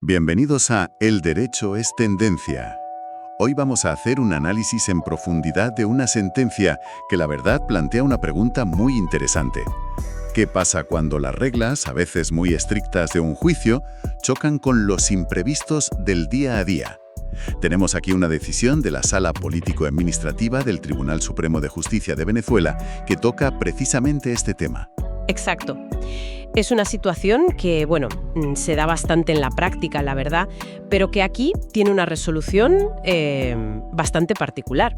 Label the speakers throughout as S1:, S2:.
S1: Bienvenidos a El Derecho es Tendencia. Hoy vamos a hacer un análisis en profundidad de una sentencia que la verdad plantea una pregunta muy interesante. ¿Qué pasa cuando las reglas, a veces muy estrictas de un juicio, chocan con los imprevistos del día a día? Tenemos aquí una decisión de la Sala Político-Administrativa del Tribunal Supremo de Justicia de Venezuela que toca precisamente este tema.
S2: Exacto. Es una situación que, se da bastante en la práctica, la verdad, pero que aquí tiene una resolución bastante particular.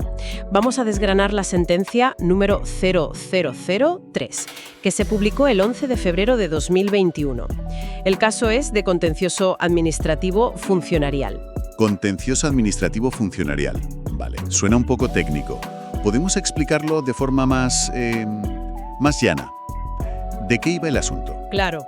S2: Vamos a desgranar la sentencia número 0003, que se publicó el 11 de febrero de 2021. El caso es de contencioso administrativo funcionarial.
S1: Contencioso administrativo funcionarial. Vale, suena un poco técnico. ¿Podemos explicarlo de forma más llana? ¿De qué iba el asunto?
S2: Claro,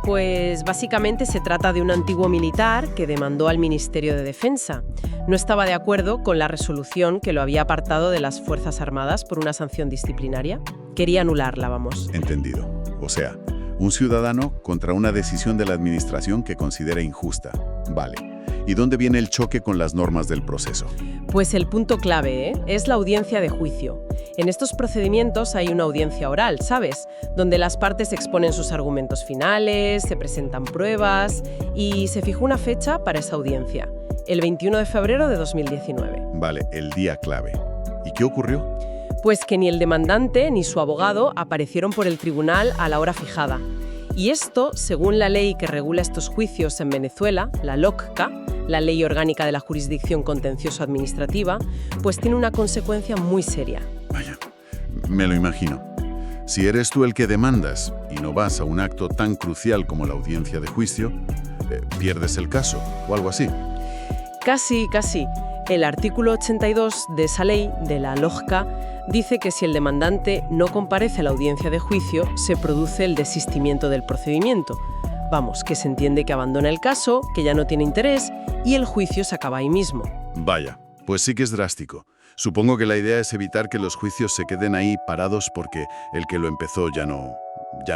S2: pues básicamente se trata de un antiguo militar que demandó al Ministerio de Defensa. No estaba de acuerdo con la resolución que lo había apartado de las Fuerzas Armadas por una sanción disciplinaria. Quería anularla, vamos.
S1: Entendido. O sea, un ciudadano contra una decisión de la administración que considera injusta. Vale. ¿Y dónde viene el choque con las normas del proceso?
S2: Pues el punto clave, es la audiencia de juicio. En estos procedimientos hay una audiencia oral, ¿sabes? Donde las partes exponen sus argumentos finales, se presentan pruebas y se fijó una fecha para esa audiencia, el 21 de febrero de 2019.
S1: Vale, el día clave. ¿Y qué ocurrió?
S2: Pues que ni el demandante ni su abogado aparecieron por el tribunal a la hora fijada. Y esto, según la ley que regula estos juicios en Venezuela, la LOCCA, la Ley Orgánica de la Jurisdicción Contencioso-Administrativa, pues tiene una consecuencia muy seria.
S1: Vaya, me lo imagino. Si eres tú el que demandas y no vas a un acto tan crucial como la audiencia de juicio, pierdes el caso o algo así.
S2: Casi. El artículo 82 de esa ley, de la LOCCA, dice que si el demandante no comparece a la audiencia de juicio, se produce el desistimiento del procedimiento. Vamos, que se entiende que abandona el caso, que ya no tiene interés y el juicio se acaba ahí mismo.
S1: Vaya, pues sí que es drástico. Supongo que la idea es evitar que los juicios se queden ahí parados porque el que lo empezó ya no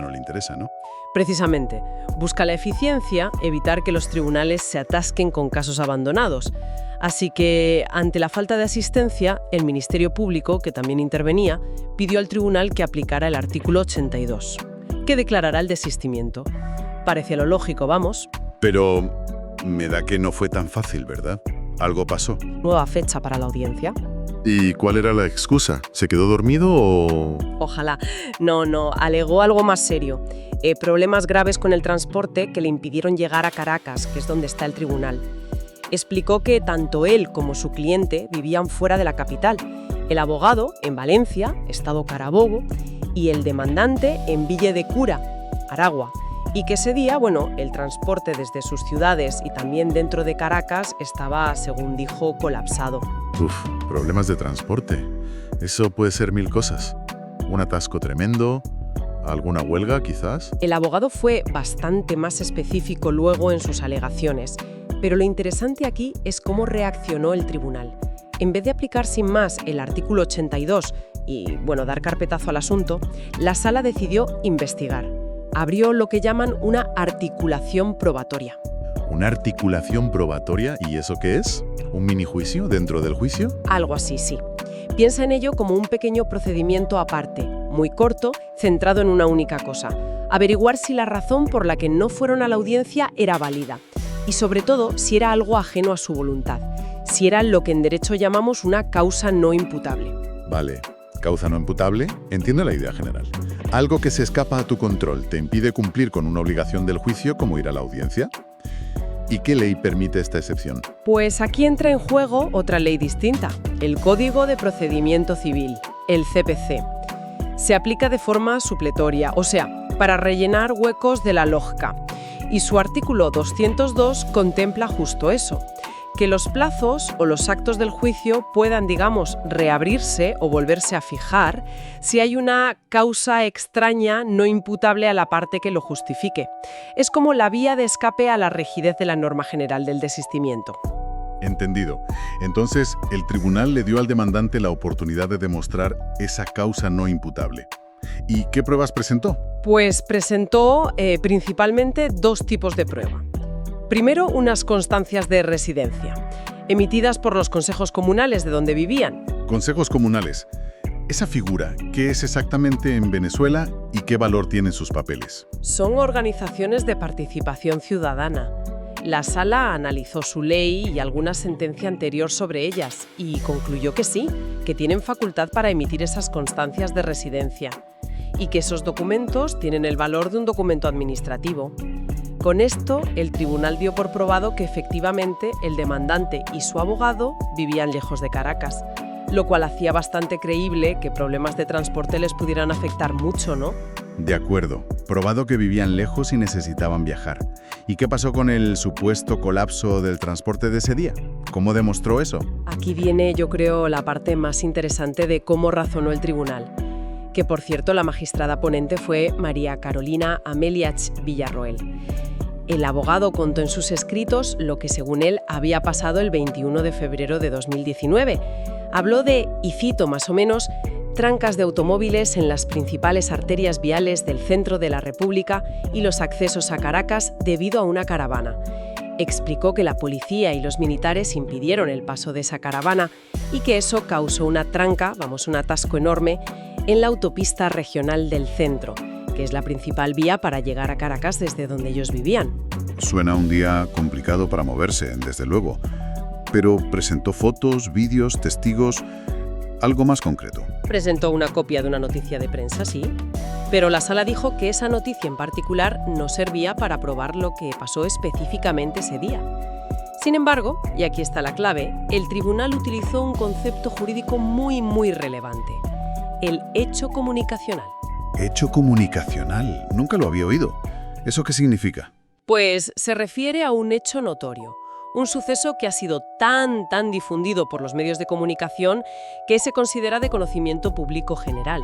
S1: le interesa, ¿no?
S2: Precisamente, busca la eficiencia, evitar que los tribunales se atasquen con casos abandonados. Así que, ante la falta de asistencia, el Ministerio Público, que también intervenía, pidió al tribunal que aplicara el artículo 82, que declarará el desistimiento. Parecía lo lógico, vamos.
S1: Pero me da que no fue tan fácil, ¿verdad? Algo pasó.
S2: Nueva fecha para la audiencia.
S3: ¿Y cuál era la excusa? ¿Se quedó dormido o...?
S2: Ojalá. No, alegó algo más serio. Problemas graves con el transporte que le impidieron llegar a Caracas, que es donde está el tribunal. Explicó que tanto él como su cliente vivían fuera de la capital. El abogado en Valencia, Estado Carabobo, y el demandante en Ville de Cura, Aragua. Y que ese día, el transporte desde sus ciudades y también dentro de Caracas estaba, según dijo, colapsado.
S3: Problemas de transporte. Eso puede ser mil cosas. Un atasco tremendo, alguna huelga quizás.
S2: El abogado fue bastante más específico luego en sus alegaciones, pero lo interesante aquí es cómo reaccionó el tribunal. En vez de aplicar sin más el artículo 82 y, dar carpetazo al asunto, la sala decidió investigar. Abrió lo que llaman una articulación probatoria.
S3: ¿Una articulación probatoria? ¿Y eso qué es? ¿Un mini juicio dentro del juicio?
S2: Algo así, sí. Piensa en ello como un pequeño procedimiento aparte, muy corto, centrado en una única cosa: averiguar si la razón por la que no fueron a la audiencia era válida y, sobre todo, si era algo ajeno a su voluntad, si era lo que en derecho llamamos una causa no imputable.
S3: Vale. Causa no imputable, entiendo la idea general. Algo que se escapa a tu control, te impide cumplir con una obligación del juicio como ir a la audiencia. ¿Y qué ley permite esta excepción?
S2: Pues aquí entra en juego otra ley distinta, el Código de Procedimiento Civil, el CPC. Se aplica de forma supletoria, o sea, para rellenar huecos de la LOCCA. Y su artículo 202 contempla justo eso: que los plazos o los actos del juicio puedan, reabrirse o volverse a fijar si hay una causa extraña no imputable a la parte que lo justifique. Es como la vía de escape a la rigidez de la norma general del desistimiento.
S3: Entendido. Entonces, el tribunal le dio al demandante la oportunidad de demostrar esa causa no imputable. ¿Y qué pruebas presentó?
S2: Pues presentó principalmente dos tipos de prueba. Primero, unas constancias de residencia, emitidas por los consejos comunales de donde vivían.
S3: Consejos comunales. Esa figura, ¿qué es exactamente en Venezuela y qué valor tienen sus papeles?
S2: Son organizaciones de participación ciudadana. La Sala analizó su ley y alguna sentencia anterior sobre ellas y concluyó que sí, que tienen facultad para emitir esas constancias de residencia y que esos documentos tienen el valor de un documento administrativo. Con esto, el tribunal dio por probado que efectivamente el demandante y su abogado vivían lejos de Caracas, lo cual hacía bastante creíble que problemas de transporte les pudieran afectar mucho, ¿no?
S3: De acuerdo. Probado que vivían lejos y necesitaban viajar. ¿Y qué pasó con el supuesto colapso del transporte de ese día? ¿Cómo demostró eso?
S2: Aquí viene, yo creo, la parte más interesante de cómo razonó el tribunal. Que, por cierto, la magistrada ponente fue María Carolina Ameliach Villarroel. El abogado contó en sus escritos lo que, según él, había pasado el 21 de febrero de 2019. Habló de, y cito más o menos, trancas de automóviles en las principales arterias viales del centro de la República y los accesos a Caracas debido a una caravana. Explicó que la policía y los militares impidieron el paso de esa caravana y que eso causó una tranca, un atasco enorme, en la autopista regional del centro, que es la principal vía para llegar a Caracas desde donde ellos vivían.
S3: Suena un día complicado para moverse, desde luego. Pero presentó fotos, vídeos, testigos, algo más concreto.
S2: Presentó una copia de una noticia de prensa, sí, pero la sala dijo que esa noticia en particular no servía para probar lo que pasó específicamente ese día. Sin embargo, y aquí está la clave, el tribunal utilizó un concepto jurídico muy relevante: el hecho comunicacional.
S3: ¿Hecho comunicacional? Nunca lo había oído. ¿Eso qué significa?
S2: Pues se refiere a un hecho notorio. Un suceso que ha sido tan difundido por los medios de comunicación que se considera de conocimiento público general.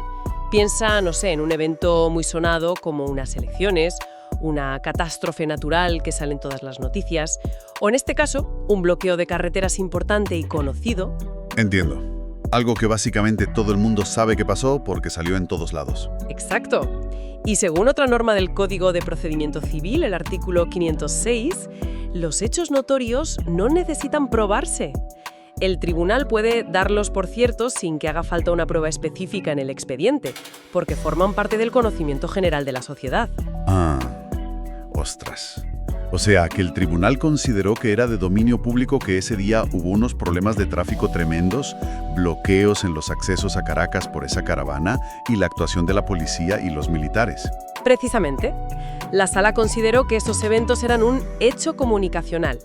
S2: Piensa, no sé, en un evento muy sonado como unas elecciones, una catástrofe natural que sale en todas las noticias, o en este caso, un bloqueo de carreteras importante y conocido.
S3: Entiendo. Algo que básicamente todo el mundo sabe que pasó porque salió en todos lados.
S2: Exacto. Y según otra norma del Código de Procedimiento Civil, el artículo 506, los hechos notorios no necesitan probarse. El tribunal puede darlos por ciertos sin que haga falta una prueba específica en el expediente, porque forman parte del conocimiento general de la sociedad.
S3: Ah, ostras. O sea, que el tribunal consideró que era de dominio público que ese día hubo unos problemas de tráfico tremendos, bloqueos en los accesos a Caracas por esa caravana y la actuación de la policía y los militares.
S2: Precisamente, la sala consideró que estos eventos eran un hecho comunicacional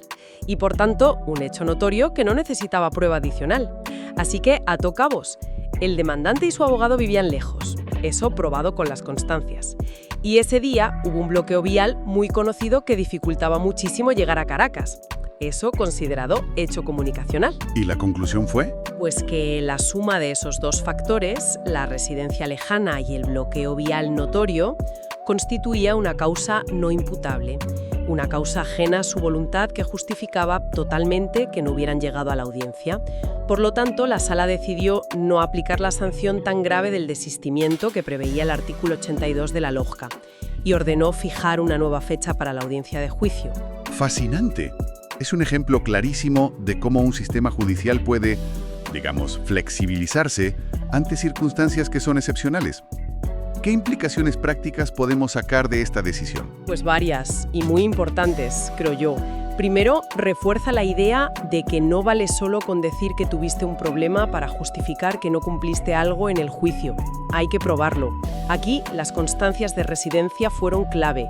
S2: y, por tanto, un hecho notorio que no necesitaba prueba adicional. Así que ató cabos. El demandante y su abogado vivían lejos, eso probado con las constancias. Y ese día hubo un bloqueo vial muy conocido que dificultaba muchísimo llegar a Caracas. Eso considerado hecho comunicacional.
S3: ¿Y la conclusión fue?
S2: Pues que la suma de esos dos factores, la residencia lejana y el bloqueo vial notorio, constituía una causa no imputable, una causa ajena a su voluntad que justificaba totalmente que no hubieran llegado a la audiencia. Por lo tanto, la sala decidió no aplicar la sanción tan grave del desistimiento que preveía el artículo 82 de la LOJCA y ordenó fijar una nueva fecha para la audiencia de juicio.
S3: Fascinante. Es un ejemplo clarísimo de cómo un sistema judicial puede, digamos, flexibilizarse ante circunstancias que son excepcionales. ¿Qué implicaciones prácticas podemos sacar de esta decisión?
S2: Pues varias y muy importantes, creo yo. Primero, refuerza la idea de que no vale solo con decir que tuviste un problema para justificar que no cumpliste algo en el juicio. Hay que probarlo. Aquí, las constancias de residencia fueron clave.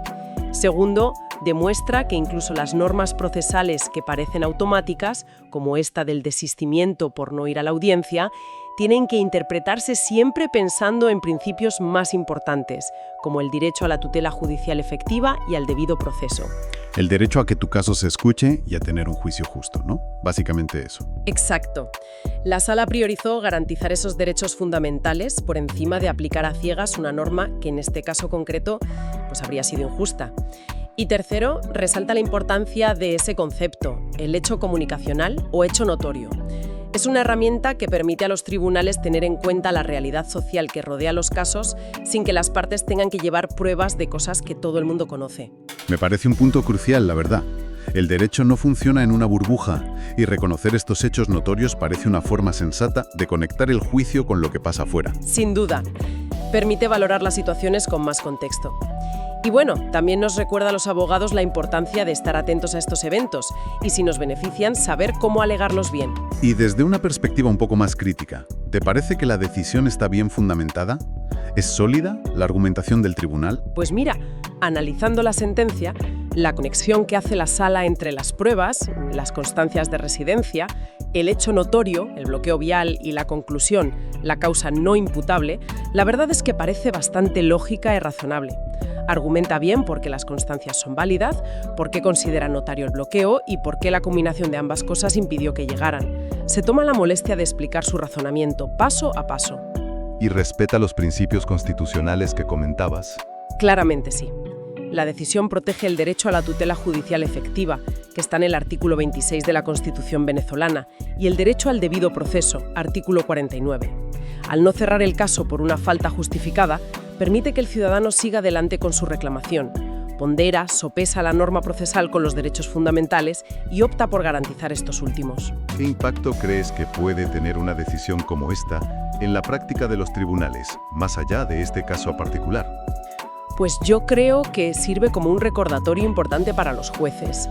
S2: Segundo, demuestra que incluso las normas procesales que parecen automáticas, como esta del desistimiento por no ir a la audiencia, tienen que interpretarse siempre pensando en principios más importantes, como el derecho a la tutela judicial efectiva y al debido proceso.
S3: El derecho a que tu caso se escuche y a tener un juicio justo, ¿no? Básicamente eso.
S2: Exacto. La sala priorizó garantizar esos derechos fundamentales por encima de aplicar a ciegas una norma que en este caso concreto pues habría sido injusta. Y tercero, resalta la importancia de ese concepto, el hecho comunicacional o hecho notorio. Es una herramienta que permite a los tribunales tener en cuenta la realidad social que rodea los casos sin que las partes tengan que llevar pruebas de cosas que todo el mundo conoce.
S3: Me parece un punto crucial, la verdad. El derecho no funciona en una burbuja, y reconocer estos hechos notorios parece una forma sensata de conectar el juicio con lo que pasa fuera.
S2: Sin duda, permite valorar las situaciones con más contexto. Y bueno, también nos recuerda a los abogados la importancia de estar atentos a estos eventos y, si nos benefician, saber cómo alegarlos bien.
S3: Y desde una perspectiva un poco más crítica, ¿te parece que la decisión está bien fundamentada? ¿Es sólida la argumentación del tribunal?
S2: Pues mira, analizando la sentencia, la conexión que hace la sala entre las pruebas, las constancias de residencia, el hecho notorio, el bloqueo vial y la conclusión, la causa no imputable, la verdad es que parece bastante lógica y razonable. Argumenta bien por qué las constancias son válidas, por qué considera notario el bloqueo y por qué la combinación de ambas cosas impidió que llegaran. Se toma la molestia de explicar su razonamiento paso a paso.
S4: ¿Y respeta los principios constitucionales que comentabas?
S2: Claramente sí. La decisión protege el derecho a la tutela judicial efectiva, que está en el artículo 26 de la Constitución venezolana, y el derecho al debido proceso, artículo 49. Al no cerrar el caso por una falta justificada, permite que el ciudadano siga adelante con su reclamación, pondera, sopesa la norma procesal con los derechos fundamentales y opta por garantizar estos últimos.
S4: ¿Qué impacto crees que puede tener una decisión como esta en la práctica de los tribunales, más allá de este caso particular?
S2: Pues yo creo que sirve como un recordatorio importante para los jueces.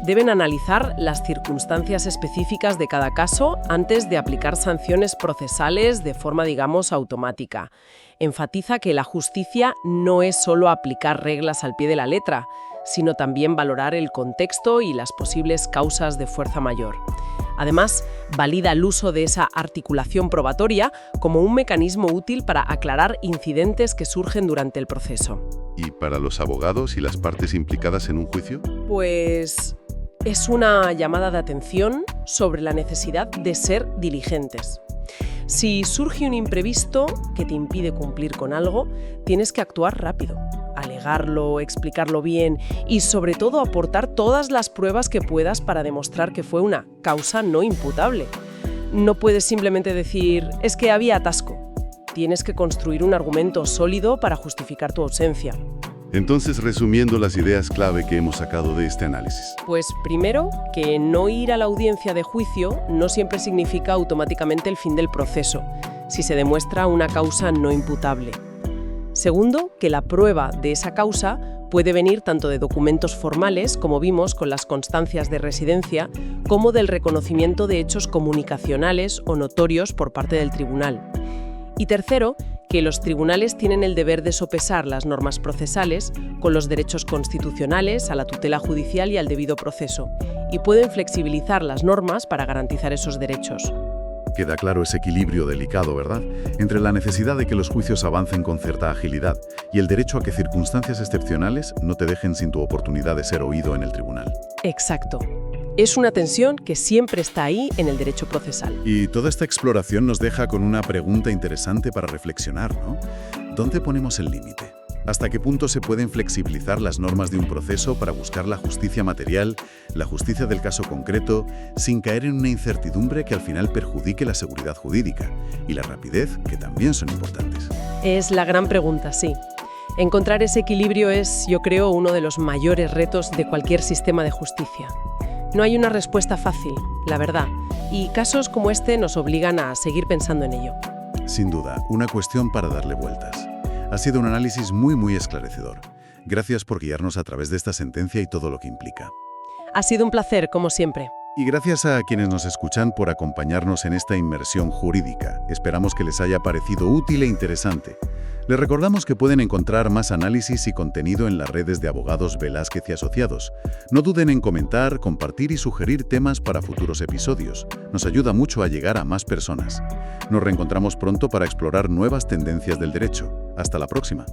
S2: Deben analizar las circunstancias específicas de cada caso antes de aplicar sanciones procesales de forma, digamos, automática. Enfatiza que la justicia no es solo aplicar reglas al pie de la letra, sino también valorar el contexto y las posibles causas de fuerza mayor. Además, valida el uso de esa articulación probatoria como un mecanismo útil para aclarar incidentes que surgen durante el proceso.
S3: ¿Y para los abogados y las partes implicadas en un juicio?
S2: Pues es una llamada de atención sobre la necesidad de ser diligentes. Si surge un imprevisto que te impide cumplir con algo, tienes que actuar rápido, alegarlo, explicarlo bien y, sobre todo, aportar todas las pruebas que puedas para demostrar que fue una causa no imputable. No puedes simplemente decir, es que había atasco. Tienes que construir un argumento sólido para justificar tu ausencia.
S3: Entonces, resumiendo las ideas clave que hemos sacado de este análisis.
S2: Pues primero, que no ir a la audiencia de juicio no siempre significa automáticamente el fin del proceso, si se demuestra una causa no imputable. Segundo, que la prueba de esa causa puede venir tanto de documentos formales, como vimos con las constancias de residencia, como del reconocimiento de hechos comunicacionales o notorios por parte del tribunal. Y tercero, que los tribunales tienen el deber de sopesar las normas procesales con los derechos constitucionales, a la tutela judicial y al debido proceso, y pueden flexibilizar las normas para garantizar esos derechos.
S3: Queda claro ese equilibrio delicado, ¿verdad?, entre la necesidad de que los juicios avancen con cierta agilidad y el derecho a que circunstancias excepcionales no te dejen sin tu oportunidad de ser oído en el tribunal.
S2: Exacto. Es una tensión que siempre está ahí en el derecho procesal.
S3: Y toda esta exploración nos deja con una pregunta interesante para reflexionar, ¿no? ¿Dónde ponemos el límite? ¿Hasta qué punto se pueden flexibilizar las normas de un proceso para buscar la justicia material, la justicia del caso concreto, sin caer en una incertidumbre que al final perjudique la seguridad jurídica y la rapidez, que también son importantes?
S2: Es la gran pregunta, sí. Encontrar ese equilibrio es, yo creo, uno de los mayores retos de cualquier sistema de justicia. No hay una respuesta fácil, la verdad, y casos como este nos obligan a seguir pensando en ello.
S3: Sin duda, una cuestión para darle vueltas. Ha sido un análisis muy esclarecedor. Gracias por guiarnos a través de esta sentencia y todo lo que implica.
S2: Ha sido un placer, como siempre.
S3: Y gracias a quienes nos escuchan por acompañarnos en esta inmersión jurídica. Esperamos que les haya parecido útil e interesante. Les recordamos que pueden encontrar más análisis y contenido en las redes de Abogados Velázquez y Asociados. No duden en comentar, compartir y sugerir temas para futuros episodios. Nos ayuda mucho a llegar a más personas. Nos reencontramos pronto para explorar nuevas tendencias del derecho. Hasta la próxima.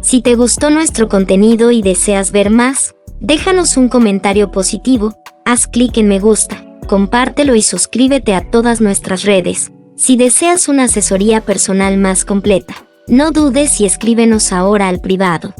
S5: Si te gustó nuestro contenido y deseas ver más, déjanos un comentario positivo, haz clic en me gusta, compártelo y suscríbete a todas nuestras redes. Si deseas una asesoría personal más completa, no dudes y escríbenos ahora al privado.